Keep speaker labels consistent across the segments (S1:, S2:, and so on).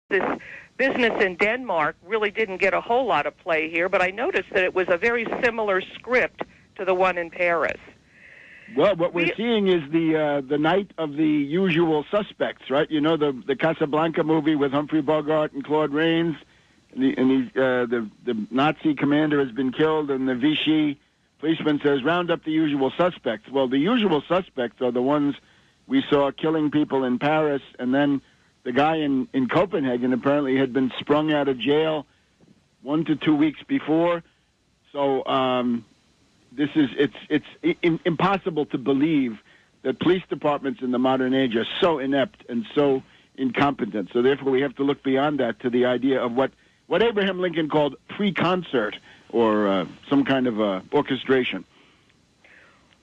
S1: This business in Denmark really didn't get a whole lot of play here, but I noticed that it was a very similar script to the one in Paris.
S2: Well, what we're seeing is the night of the usual suspects, right? You know, the Casablanca movie with Humphrey Bogart and Claude Rains, and the Nazi commander has been killed, and the Vichy policeman says, round up the usual suspects. Well, the usual suspects are the ones we saw killing people in Paris, and then the guy in Copenhagen apparently had been sprung out of jail 1 to 2 weeks before. So it's impossible to believe that police departments in the modern age are so inept and so incompetent. So therefore we have to look beyond that to the idea of what Abraham Lincoln called pre-concert, or some kind of orchestration.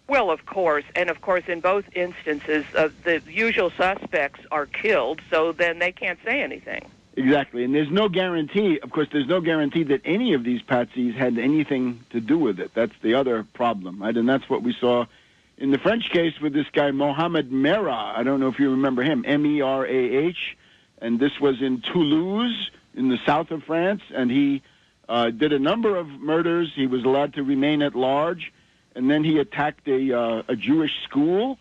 S1: Well, of course, and of course in both instances, the usual suspects are killed, so then they can't say anything.
S2: Exactly, and there's no guarantee, of course, there's no guarantee that any of these patsies had anything to do with it. That's the other problem, right? And that's what we saw in the French case with this guy, Mohamed Merah. I don't know if you remember him, M-E-R-A-H, and this was in Toulouse, in the south of France, and he did a number of murders. He was allowed to remain at large, and then he attacked a Jewish school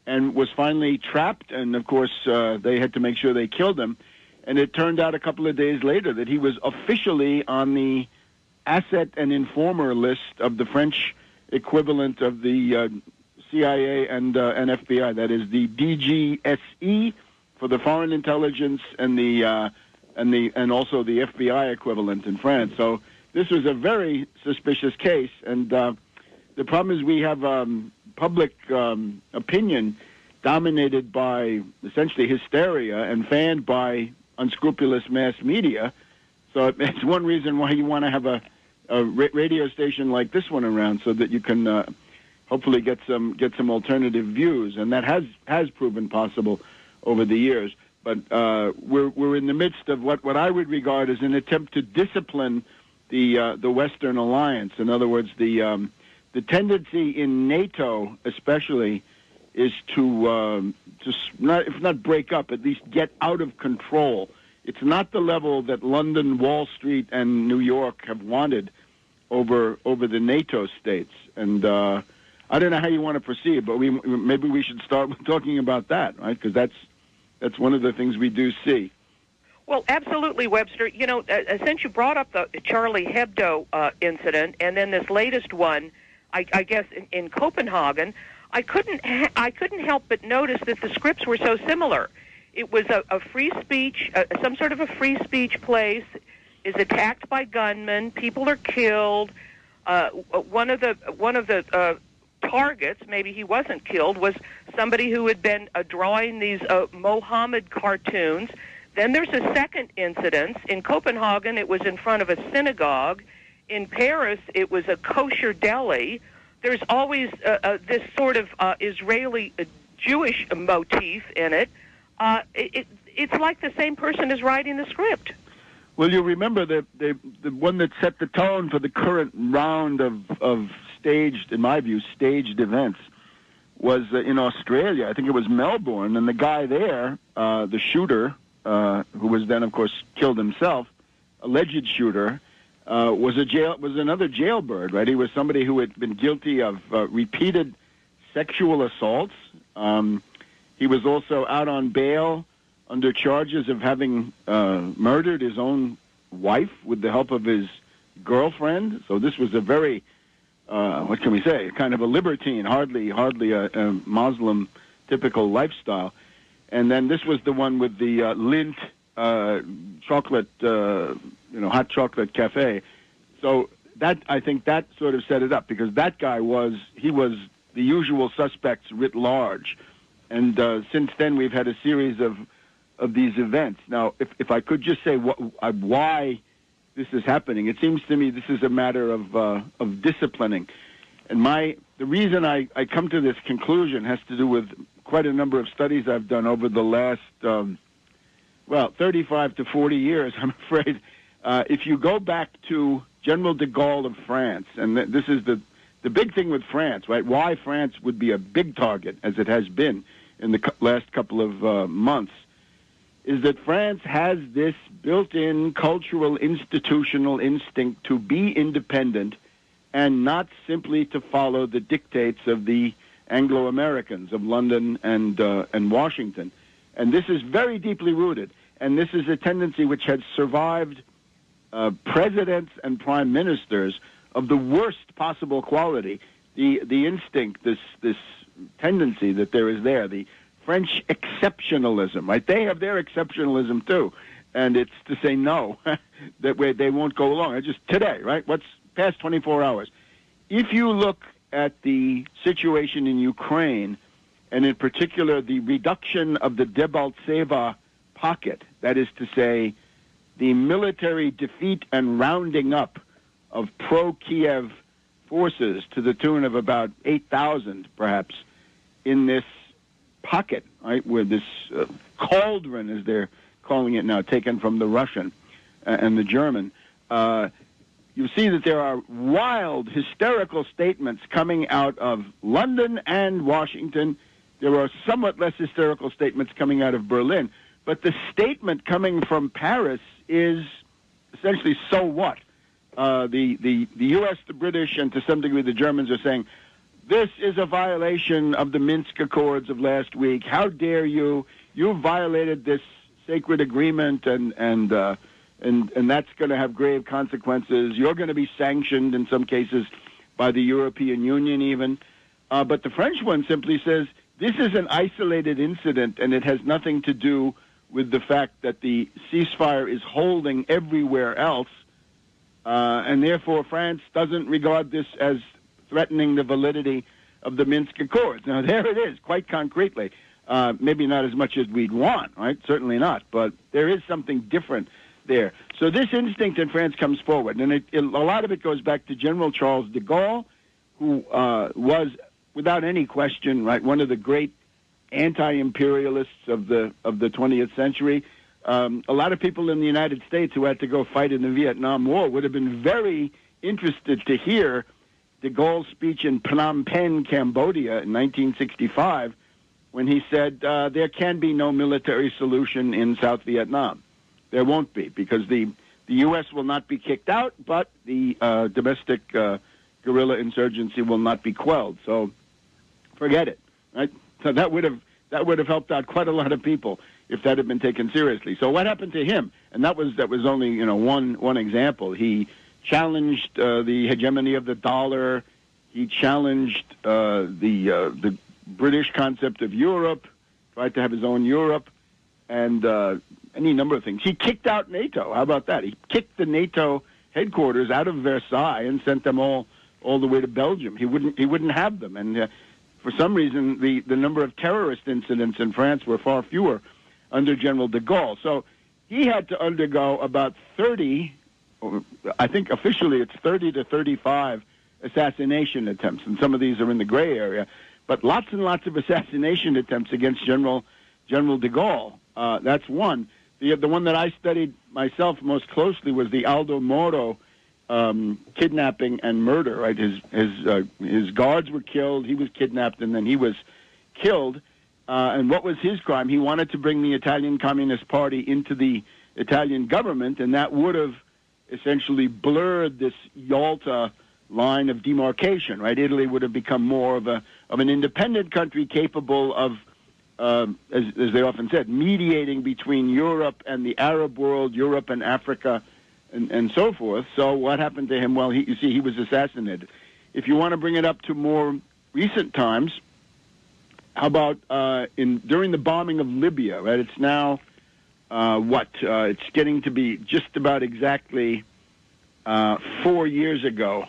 S2: and was finally trapped, and of course they had to make sure they killed him. And it turned out a couple of days later that he was officially on the asset and informer list of the French equivalent of the CIA and FBI. That is the DGSE for the foreign intelligence and also the FBI equivalent in France. So this was a very suspicious case, and the problem is we have public opinion dominated by essentially hysteria and fanned by unscrupulous mass media. So it's one reason why you want to have a radio station like this one around, so that you can hopefully get some alternative views, and that has proven possible over the years. But we're in the midst of what I would regard as an attempt to discipline the Western alliance. In other words, the tendency in NATO, especially, is to not, if not break up, at least get out of control. It's not the level that London, Wall Street, and New York have wanted over the NATO states. And I don't know how you want to proceed, but maybe we should start with talking about that, right? Because that's one of the things we do see.
S1: Well, absolutely, Webster. You know, since you brought up the Charlie Hebdo incident, and then this latest one, I guess in Copenhagen, I couldn't help but notice that the scripts were so similar. It was a free speech, some sort of a free speech place is attacked by gunmen. People are killed. One of the targets, maybe he wasn't killed, was somebody who had been drawing these Mohammed cartoons. Then there's a second incident. In Copenhagen, it was in front of a synagogue. In Paris, it was a kosher deli. There's always this sort of Israeli Jewish motif in it. It's like the same person is writing the script.
S2: Well, you remember the one that set the tone for the current round of staged, in my view, staged events was in Australia. I think it was Melbourne, and the guy there, the shooter, who was then, of course, killed himself, alleged shooter, was another jailbird, right? He was somebody who had been guilty of repeated sexual assaults. He was also out on bail under charges of having murdered his own wife with the help of his girlfriend. So this was a very, what can we say, kind of a libertine, hardly a Muslim typical lifestyle. And then this was the one with the Lindt chocolate, hot chocolate cafe. So that, I think that sort of set it up, because that guy was the usual suspects writ large. And since then, we've had a series of these events. Now, if I could just say why this is happening, it seems to me this is a matter of disciplining. And the reason I come to this conclusion has to do with quite a number of studies I've done over the last 35 to 40 years, I'm afraid. If you go back to General de Gaulle of France, and this is the big thing with France, right? Why France would be a big target, as it has been in the last couple of months, is that France has this built-in cultural, institutional instinct to be independent and not simply to follow the dictates of the Anglo-Americans of London and Washington. And this is very deeply rooted. And this is a tendency which has survived presidents and prime ministers of the worst possible quality. The instinct, this tendency that there is there, the French exceptionalism, right? They have their exceptionalism too, and it's to say no, that way they won't go along. It's just today, right? What's past 24 hours? If you look at the situation in Ukraine, and in particular the reduction of the Debaltseva pocket, that is to say, the military defeat and rounding up of pro-Kiev forces to the tune of about 8,000, perhaps, in this pocket, right, where this cauldron, as they're calling it now, taken from the Russian and the German, you see that there are wild, hysterical statements coming out of London and Washington. There are somewhat less hysterical statements coming out of Berlin. But the statement coming from Paris is essentially, so what? The U.S., the British, and to some degree the Germans are saying, this is a violation of the Minsk Accords of last week. How dare you? You violated this sacred agreement, and that's going to have grave consequences. You're going to be sanctioned in some cases by the European Union even. But the French one simply says, this is an isolated incident, and it has nothing to do with the fact that the ceasefire is holding everywhere else, and therefore France doesn't regard this as threatening the validity of the Minsk Accords. Now, there it is, quite concretely. Maybe not as much as we'd want, right? Certainly not, but there is something different there. So this instinct in France comes forward, and a lot of it goes back to General Charles de Gaulle, who was, without any question, right, one of the great anti-imperialists of the 20th century. A lot of people in the United States who had to go fight in the Vietnam War would have been very interested to hear de Gaulle's speech in Phnom Penh, Cambodia in 1965, when he said there can be no military solution in South Vietnam. There won't be, because the U.S. will not be kicked out, but the domestic guerrilla insurgency will not be quelled. So forget it, right? So that would have helped out quite a lot of people if that had been taken seriously. So what happened to him? And that was only one example. He challenged the hegemony of the dollar. He challenged the British concept of Europe, tried to have his own Europe, and any number of things. He kicked out NATO. How about that? He kicked the NATO headquarters out of Versailles and sent them all the way to Belgium. He wouldn't have them, and for some reason the number of terrorist incidents in France were far fewer under General de Gaulle. So he had to undergo about 30, I think officially it's 30 to 35 assassination attempts, and some of these are in the gray area, but lots and lots of assassination attempts against General de Gaulle. That's one. The one that I studied myself most closely was the Aldo Moro kidnapping and murder. Right, his guards were killed. He was kidnapped, and then he was killed. And what was his crime? He wanted to bring the Italian Communist Party into the Italian government, and that would have essentially blurred this Yalta line of demarcation. Right, Italy would have become more of an independent country capable of, as they often said, mediating between Europe and the Arab world, Europe and Africa, and so forth. So what happened to him? Well, he was assassinated. If you want to bring it up to more recent times, how about during the bombing of Libya? Right, it's now it's getting to be just about exactly 4 years ago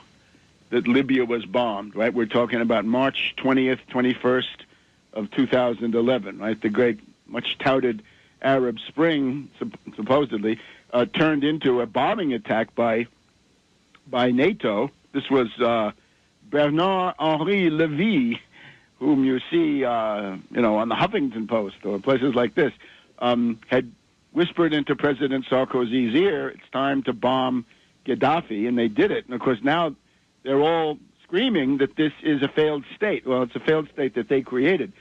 S2: that Libya was bombed. Right, we're talking about March 20th, 21st of 2011. Right, the great, much touted Arab Spring, supposedly, turned into a bombing attack by NATO. This was Bernard-Henri Lévy, whom you see, on the Huffington Post or places like this, had whispered into President Sarkozy's ear, it's time to bomb Gaddafi, and they did it. And, of course, now they're all screaming that this is a failed state. Well, it's a failed state that they created.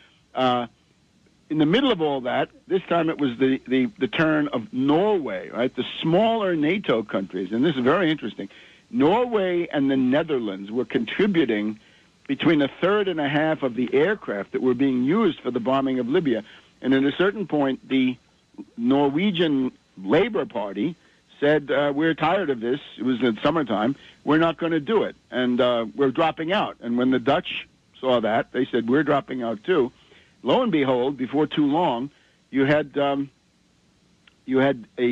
S2: in the middle of all that, this time it was the turn of Norway, right? The smaller NATO countries, and this is very interesting. Norway and the Netherlands were contributing between a third and a half of the aircraft that were being used for the bombing of Libya. And at a certain point, the Norwegian Labour Party said, we're tired of this. It was in summertime. We're not going to do it. And we're dropping out. And when the Dutch saw that, they said, we're dropping out too. Lo and behold, before too long, you had a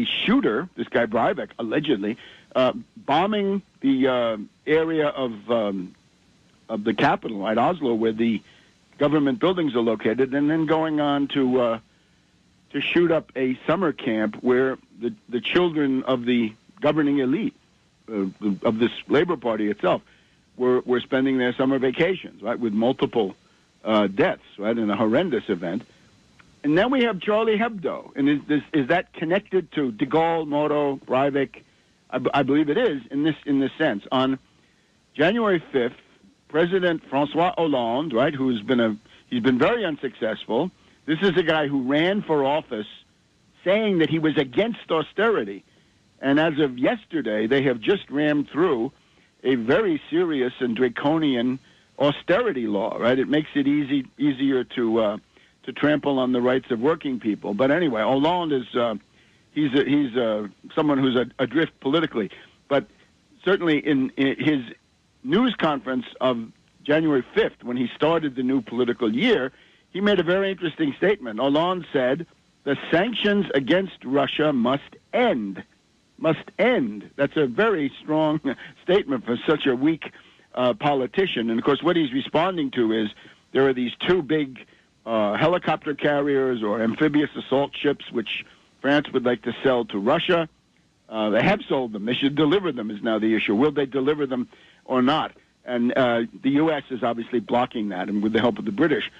S2: shooter, this guy Breivik, allegedly, bombing the area of the capital, right, Oslo, where the government buildings are located, and then going on to shoot up a summer camp where the children of the governing elite of this Labour Party itself were spending their summer vacations, right, with multiple deaths, right, in a horrendous event. And then we have Charlie Hebdo. And is that connected to de Gaulle, Moro, Breivik? I believe it is in this sense. On January 5th, President François Hollande, right, he's been very unsuccessful. This is a guy who ran for office saying that he was against austerity. And as of yesterday, they have just rammed through a very serious and draconian austerity law, right? It makes it easier to trample on the rights of working people. But anyway, Hollande is he's someone who's adrift politically. But certainly in his news conference of January 5th, when he started the new political year, he made a very interesting statement. Hollande said, the sanctions against Russia must end. Must end. That's a very strong statement for such a weak politician. And, of course, what he's responding to is there are these two big helicopter carriers or amphibious assault ships, which France would like to sell to Russia. They have sold them. They should deliver them is now the issue. Will they deliver them or not? And the U.S. is obviously blocking that, and with the help of the British.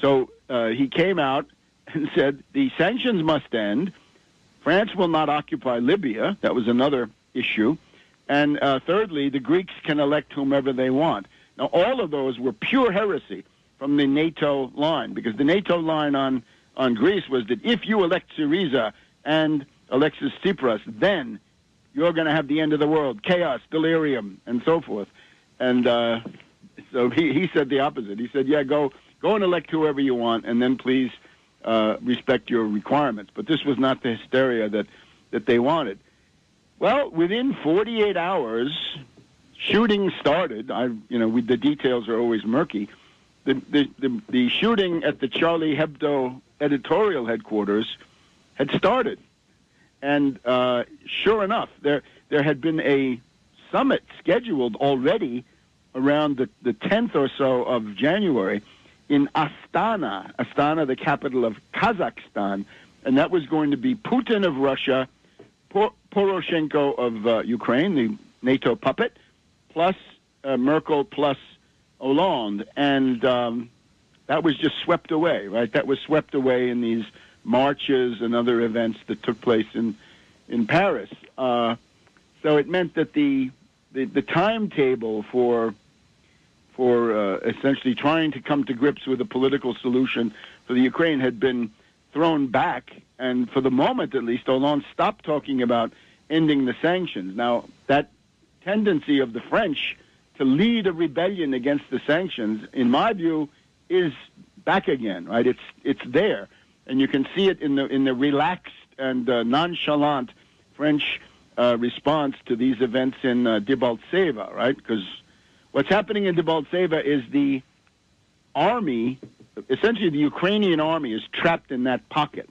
S2: So he came out and said the sanctions must end. France will not occupy Libya. That was another issue. And thirdly, the Greeks can elect whomever they want. Now, all of those were pure heresy from the NATO line, because the NATO line on Greece was that if you elect Syriza and Alexis Tsipras, then you're going to have the end of the world, chaos, delirium, and so forth. And so he said the opposite. He said, yeah, go and elect whoever you want, and then please respect your requirements. But this was not the hysteria that they wanted. Well, within 48 hours, shooting started. The details are always murky. The shooting at the Charlie Hebdo editorial headquarters had started. And sure enough, there had been a summit scheduled already around the 10th or so of January in Astana, the capital of Kazakhstan. And that was going to be Putin of Russia, Poroshenko of Ukraine, the NATO puppet, plus Merkel, plus Hollande. And that was just swept away, right? That was swept away in these marches and other events that took place in Paris. So it meant that the timetable for essentially trying to come to grips with a political solution for the Ukraine had been thrown back, and for the moment at least, Hollande stopped talking about ending the sanctions. Now, that tendency of the French to lead a rebellion against the sanctions, in my view, is back again, right? It's there. And you can see it in the relaxed and nonchalant French response to these events in Debaltseva, right? Because what's happening in Debaltseva is the army, essentially the Ukrainian army, is trapped in that pocket.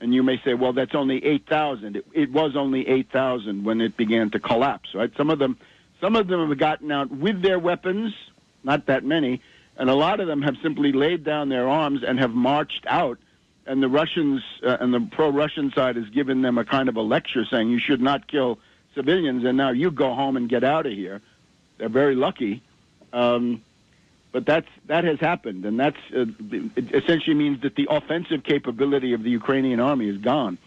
S2: And you may say, well, that's only 8,000. It was only 8,000 when it began to collapse, right? Some of them have gotten out with their weapons, not that many, and a lot of them have simply laid down their arms and have marched out. And the Russians and the pro-Russian side has given them a kind of a lecture saying you should not kill civilians, and now you go home and get out of here. They're very lucky. But that has happened, and it essentially means that the offensive capability of the Ukrainian army is gone.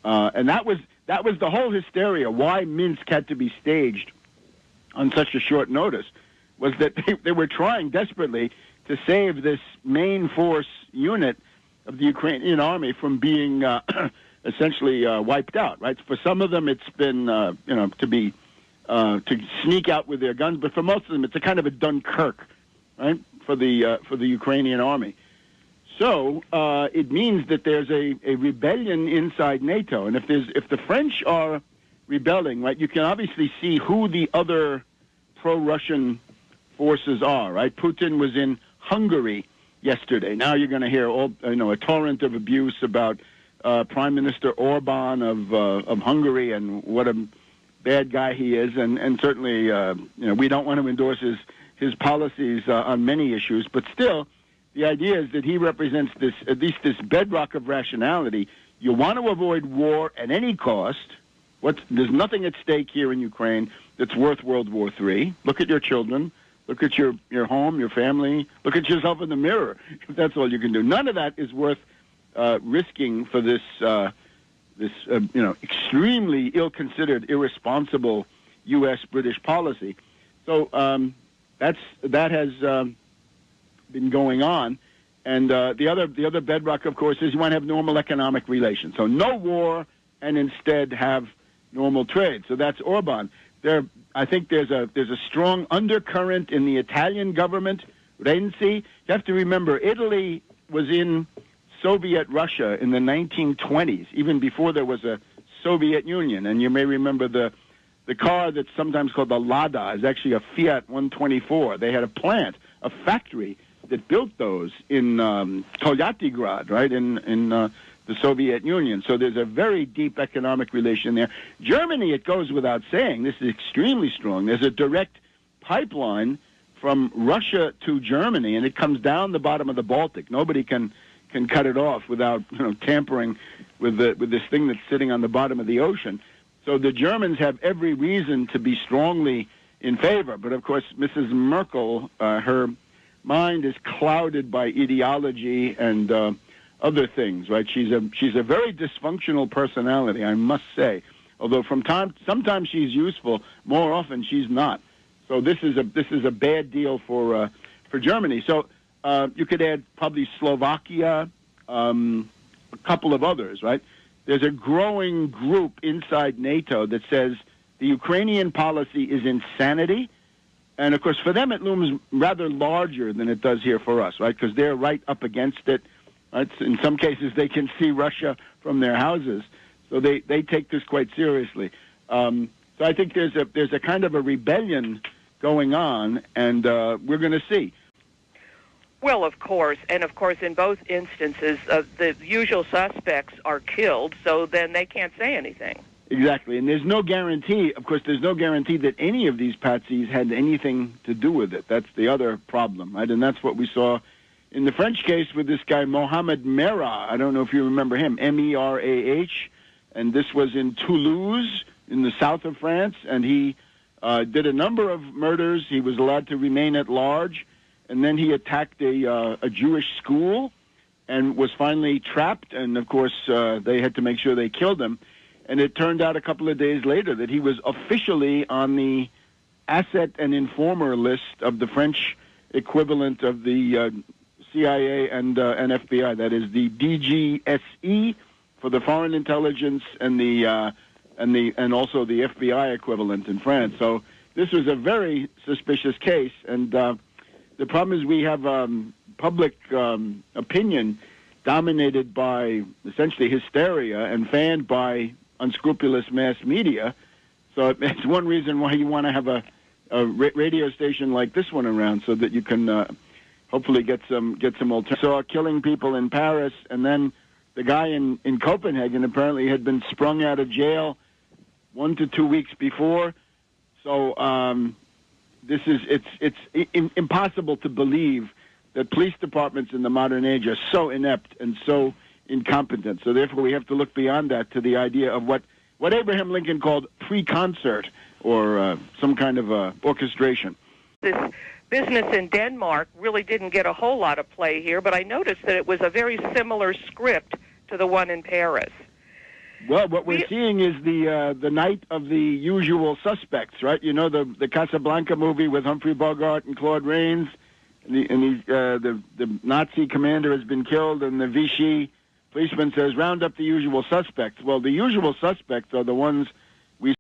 S2: And that was the whole hysteria. Why Minsk had to be staged on such a short notice was that they were trying desperately to save this main force unit of the Ukrainian army from being essentially wiped out. Right? For some of them, it's been to sneak out with their guns, but for most of them, it's a kind of a Dunkirk, right? For the Ukrainian army. So it means that there's a rebellion inside NATO, and if the French are rebelling, right, you can obviously see who the other pro-Russian forces are, right? Putin was in Hungary yesterday. Now you're going to hear a torrent of abuse about Prime Minister Orban of Hungary and what a bad guy he is, and certainly we don't want to endorse his policies on many issues, but still, the idea is that he represents at least this bedrock of rationality. You want to avoid war at any cost. There's nothing at stake here in Ukraine that's worth World War III. Look at your children. Look at your home, your family. Look at yourself in the mirror, if that's all you can do. None of that is worth risking for this extremely ill-considered, irresponsible U.S.-British policy. So that has been going on, and the other bedrock, of course, is you want to have normal economic relations. So no war, and instead have normal trade. So that's Orban. I think there's a strong undercurrent in the Italian government. Renzi, you have to remember, Italy was in Soviet Russia in the 1920s, even before there was a Soviet Union. And you may remember the car that's sometimes called the Lada is actually a Fiat 124. They had a plant, a factory that built those in Tolyattigrad, right, in the Soviet Union. So there's a very deep economic relation there. Germany, it goes without saying, this is extremely strong. There's a direct pipeline from Russia to Germany, and it comes down the bottom of the Baltic. Nobody can cut it off without tampering with this thing that's sitting on the bottom of the ocean. So the Germans have every reason to be strongly in favor. But of course, Mrs. Merkel, her mind is clouded by ideology and other things. Right? She's a very dysfunctional personality, I must say. Although sometimes she's useful, more often she's not. So this is a bad deal for Germany. So you could add probably Slovakia, a couple of others, right? There's a growing group inside NATO that says the Ukrainian policy is insanity. And, of course, for them it looms rather larger than it does here for us, right? Because they're right up against it. Right? In some cases, they can see Russia from their houses. So they take this quite seriously. So I think there's a kind of a rebellion going on, and we're going to see.
S1: Well, of course, and of course, in both instances, the usual suspects are killed, so then they can't say anything.
S2: Exactly, and there's no guarantee, of course, that any of these patsies had anything to do with it. That's the other problem, right? And that's what we saw in the French case with this guy, Mohamed Merah. I don't know if you remember him, M-E-R-A-H, and this was in Toulouse, in the south of France, and he did a number of murders. He was allowed to remain at large. And then he attacked a Jewish school and was finally trapped. And, of course, they had to make sure they killed him. And it turned out a couple of days later that he was officially on the asset and informer list of the French equivalent of the CIA and FBI. That is the DGSE for the foreign intelligence and also the FBI equivalent in France. So this was a very suspicious case. And the problem is we have public opinion dominated by essentially hysteria and fanned by unscrupulous mass media. So it's one reason why you want to have a radio station like this one around, so that you can hopefully get some alternatives. So killing people in Paris, and then the guy in Copenhagen apparently had been sprung out of jail 1 to 2 weeks before. So it's impossible to believe that police departments in the modern age are so inept and so incompetent. So therefore, we have to look beyond that to the idea of what Abraham Lincoln called pre-concert, or some kind of orchestration.
S1: This business in Denmark really didn't get a whole lot of play here, but I noticed that it was a very similar script to the one in Paris.
S2: Well, what we're seeing is the night of the usual suspects, right? You know, the Casablanca movie with Humphrey Bogart and Claude Rains. the Nazi commander has been killed, and the Vichy policeman says, round up the usual suspects. Well, the usual suspects are the ones